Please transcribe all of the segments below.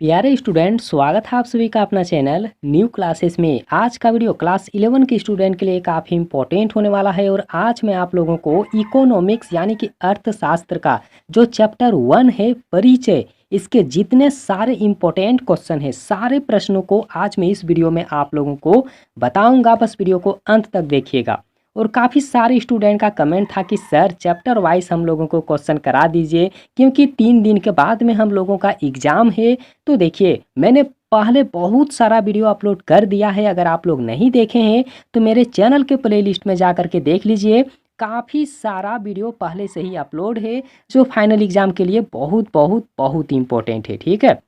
प्यारे स्टूडेंट, स्वागत है आप सभी का अपना चैनल न्यू क्लासेस में। आज का वीडियो क्लास 11 के स्टूडेंट के लिए काफ़ी इंपॉर्टेंट होने वाला है और आज मैं आप लोगों को इकोनॉमिक्स यानी कि अर्थशास्त्र का जो चैप्टर 1 है परिचय, इसके जितने सारे इंपॉर्टेंट क्वेश्चन है, सारे प्रश्नों को आज मैं इस वीडियो में आप लोगों को बताऊँगा। बस वीडियो को अंत तक देखिएगा। और काफ़ी सारे स्टूडेंट का कमेंट था कि सर चैप्टर वाइज हम लोगों को क्वेश्चन करा दीजिए, क्योंकि 3 दिन के बाद में हम लोगों का एग्ज़ाम है। तो देखिए, मैंने पहले बहुत सारा वीडियो अपलोड कर दिया है। अगर आप लोग नहीं देखे हैं तो मेरे चैनल के प्लेलिस्ट में जा कर के देख लीजिए। काफ़ी सारा वीडियो पहले से ही अपलोड है जो फाइनल एग्ज़ाम के लिए बहुत बहुत बहुत इंपॉर्टेंट है। ठीक है,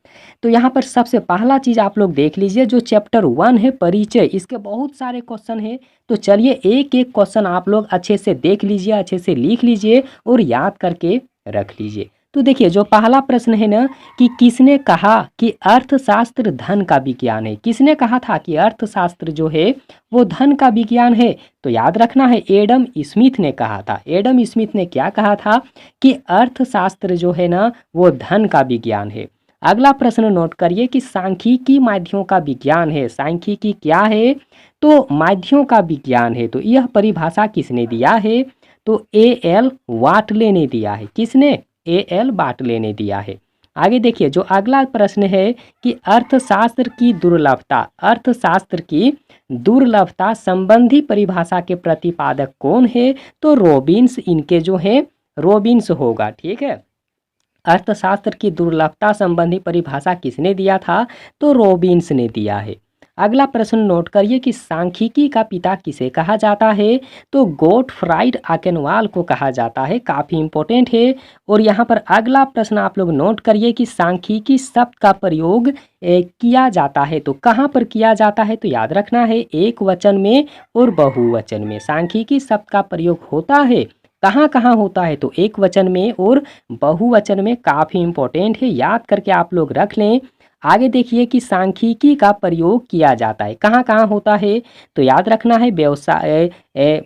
तो यहाँ पर सबसे पहला चीज़ आप लोग देख लीजिए, जो चैप्टर 1 है परिचय, इसके बहुत सारे क्वेश्चन है। तो चलिए एक एक क्वेश्चन आप लोग अच्छे से देख लीजिए, अच्छे से लिख लीजिए और याद करके रख लीजिए। तो देखिए, जो पहला प्रश्न है ना कि किसने कहा कि अर्थशास्त्र धन का विज्ञान है। किसने कहा था कि अर्थशास्त्र जो है वो धन का विज्ञान है? तो याद रखना है, एडम स्मिथ ने कहा था। एडम स्मिथ ने क्या कहा था कि अर्थशास्त्र जो है ना वो धन का विज्ञान है। अगला प्रश्न नोट करिए कि सांख्यिकी माध्यमों का विज्ञान है। सांख्यिकी क्या है? तो माध्यमों का विज्ञान है। तो यह परिभाषा किसने दिया है? तो ए.एल. वाटले ने दिया है। किसने? ए.एल. बाटले ने दिया है। आगे देखिए, जो अगला प्रश्न है कि अर्थशास्त्र की दुर्लभता, अर्थशास्त्र की दुर्लभता संबंधी परिभाषा के प्रतिपादक कौन है? तो रॉबिन्स, इनके जो है रॉबिन्स होगा। ठीक है, अर्थशास्त्र की दुर्लभता संबंधी परिभाषा किसने दिया था? तो रॉबिन्स ने दिया है। अगला प्रश्न नोट करिए कि सांख्यिकी का पिता किसे कहा जाता है? तो गोटफ्राइड आकेनवाल को कहा जाता है। काफ़ी इंपॉर्टेंट है। और यहाँ पर अगला प्रश्न आप लोग नोट करिए कि सांख्यिकी शब्द का प्रयोग किया जाता है। तो कहाँ पर किया जाता है? तो याद रखना है, एक वचन में और बहुवचन में। सांख्यिकी शब्द का प्रयोग होता है कहाँ कहाँ होता है? तो एक वचन में और बहुवचन में। काफ़ी इंपॉर्टेंट है, याद करके आप लोग रख लें। आगे देखिए कि सांख्यिकी का प्रयोग किया जाता है कहाँ कहाँ होता है? तो याद रखना है,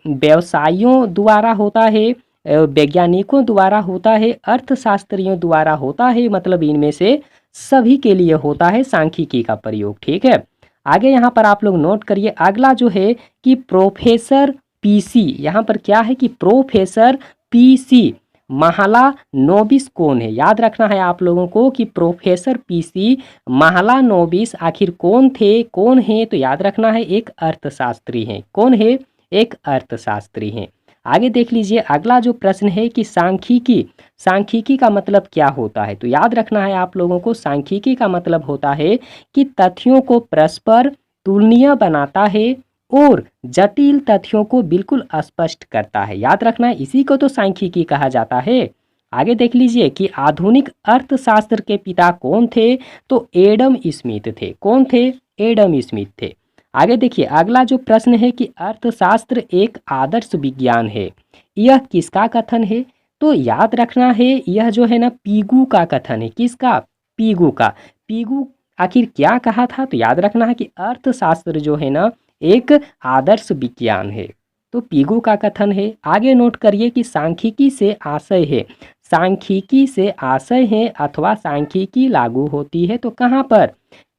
व्यवसायियों द्वारा होता है, वैज्ञानिकों द्वारा होता है, अर्थशास्त्रियों द्वारा होता है। मतलब इनमें से सभी के लिए होता है सांख्यिकी का प्रयोग। ठीक है, आगे यहाँ पर आप लोग नोट करिए। अगला जो है कि प्रोफेसर पीसी, यहाँ पर क्या है कि प्रोफेसर पीसी महालानोबिस कौन है? याद रखना है आप लोगों को कि प्रोफेसर पीसी महालानोबिस आखिर कौन थे, कौन है? तो याद रखना है, एक अर्थशास्त्री हैं। कौन है? एक अर्थशास्त्री हैं। आगे देख लीजिए, अगला जो प्रश्न है कि सांख्यिकी, सांख्यिकी का मतलब क्या होता है? तो याद रखना है आप लोगों को, सांख्यिकी का मतलब होता है कि तथ्यों को परस्पर तुलनीय बनाता है और जटिल तथ्यों को बिल्कुल स्पष्ट करता है। याद रखना है, इसी को तो सांख्यिकी कहा जाता है। आगे देख लीजिए कि आधुनिक अर्थशास्त्र के पिता कौन थे? तो एडम स्मिथ थे। कौन थे? एडम स्मिथ थे। आगे देखिए, अगला जो प्रश्न है कि अर्थशास्त्र एक आदर्श विज्ञान है, यह किसका कथन है? तो याद रखना है, यह जो है ना पीगू का कथन है। किसका? पीगू का। पीगू आखिर क्या कहा था? तो याद रखना है कि अर्थशास्त्र जो है ना एक आदर्श विज्ञान है। तो पीगू का कथन है। आगे नोट करिए कि सांख्यिकी से आशय है, सांख्यिकी से आशय है अथवा सांख्यिकी लागू होती है तो कहाँ पर?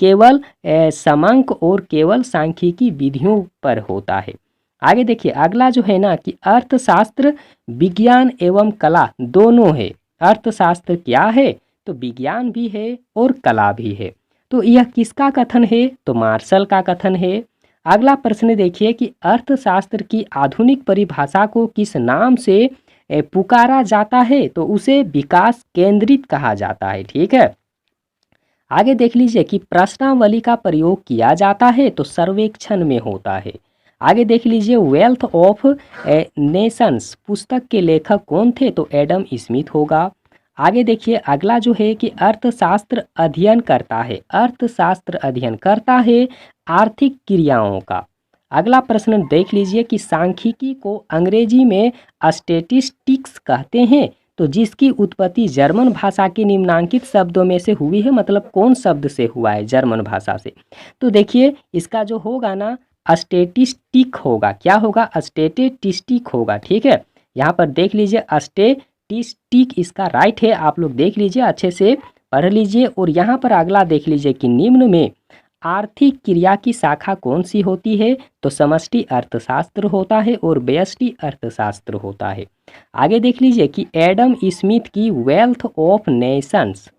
केवल समांक और केवल सांख्यिकी विधियों पर होता है। आगे देखिए, अगला जो है ना कि अर्थशास्त्र विज्ञान एवं कला दोनों है। अर्थशास्त्र क्या है? तो विज्ञान भी है और कला भी है। तो यह किसका कथन है? तो मार्शल का कथन है। अगला प्रश्न देखिए कि अर्थशास्त्र की आधुनिक परिभाषा को किस नाम से पुकारा जाता है? तो उसे विकास केंद्रित कहा जाता है। ठीक है, आगे देख लीजिए कि प्रश्नावली का प्रयोग किया जाता है तो सर्वेक्षण में होता है। आगे देख लीजिए, वेल्थ ऑफ नेशंस पुस्तक के लेखक कौन थे? तो एडम स्मिथ होगा। आगे देखिए, अगला जो है कि अर्थशास्त्र अध्ययन करता है, अर्थशास्त्र अध्ययन करता है आर्थिक क्रियाओं का। अगला प्रश्न देख लीजिए कि सांख्यिकी को अंग्रेजी में स्टैटिस्टिक्स कहते हैं तो जिसकी उत्पत्ति जर्मन भाषा के निम्नांकित शब्दों में से हुई है। मतलब कौन शब्द से हुआ है? जर्मन भाषा से। तो देखिए, इसका जो होगा ना स्टैटिस्टिक होगा। क्या होगा? स्टैटिस्टिक होगा। ठीक है, यहाँ पर देख लीजिए स्टैटिस्टिक इसका राइट है। आप लोग देख लीजिए अच्छे से पढ़ लीजिए। और यहाँ पर अगला देख लीजिए कि निम्न में आर्थिक क्रिया की शाखा कौन सी होती है? तो समष्टि अर्थशास्त्र होता है और व्यष्टि अर्थशास्त्र होता है। आगे देख लीजिए कि एडम स्मिथ की वेल्थ ऑफ नेशंस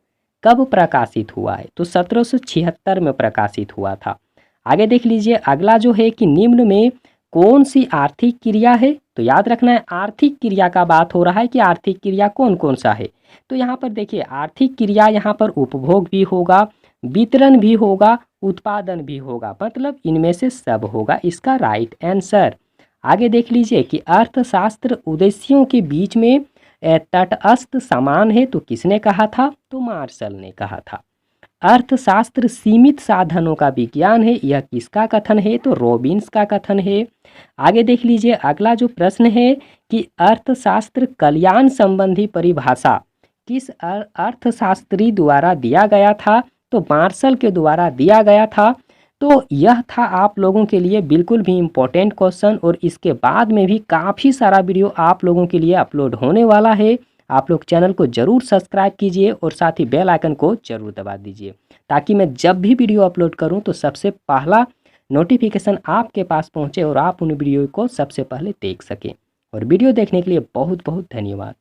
कब प्रकाशित हुआ है? तो 1776 में प्रकाशित हुआ था। आगे देख लीजिए अगला जो है कि निम्न में कौन सी आर्थिक क्रिया है? तो याद रखना है आर्थिक क्रिया का बात हो रहा है कि आर्थिक क्रिया कौन कौन सा है। तो यहाँ पर देखिए आर्थिक क्रिया यहाँ पर उपभोग भी होगा, वितरण भी होगा, उत्पादन भी होगा, मतलब इनमें से सब होगा इसका राइट आंसर। आगे देख लीजिए कि अर्थशास्त्र उद्देश्यों के बीच में तटस्थ समान है। तो किसने कहा था? तो मार्शल ने कहा था। अर्थशास्त्र सीमित साधनों का विज्ञान है, यह किसका कथन है? तो रॉबिन्स का कथन है। आगे देख लीजिए अगला जो प्रश्न है कि अर्थशास्त्र कल्याण संबंधी परिभाषा किस अर्थशास्त्री द्वारा दिया गया था? तो मार्शल के द्वारा दिया गया था। तो यह था आप लोगों के लिए बिल्कुल भी इम्पोर्टेंट क्वेश्चन, और इसके बाद में भी काफ़ी सारा वीडियो आप लोगों के लिए अपलोड होने वाला है। आप लोग चैनल को ज़रूर सब्सक्राइब कीजिए और साथ ही बेल आइकन को ज़रूर दबा दीजिए, ताकि मैं जब भी वीडियो अपलोड करूं तो सबसे पहला नोटिफिकेशन आपके पास पहुंचे और आप उन वीडियो को सबसे पहले देख सकें। और वीडियो देखने के लिए बहुत बहुत धन्यवाद।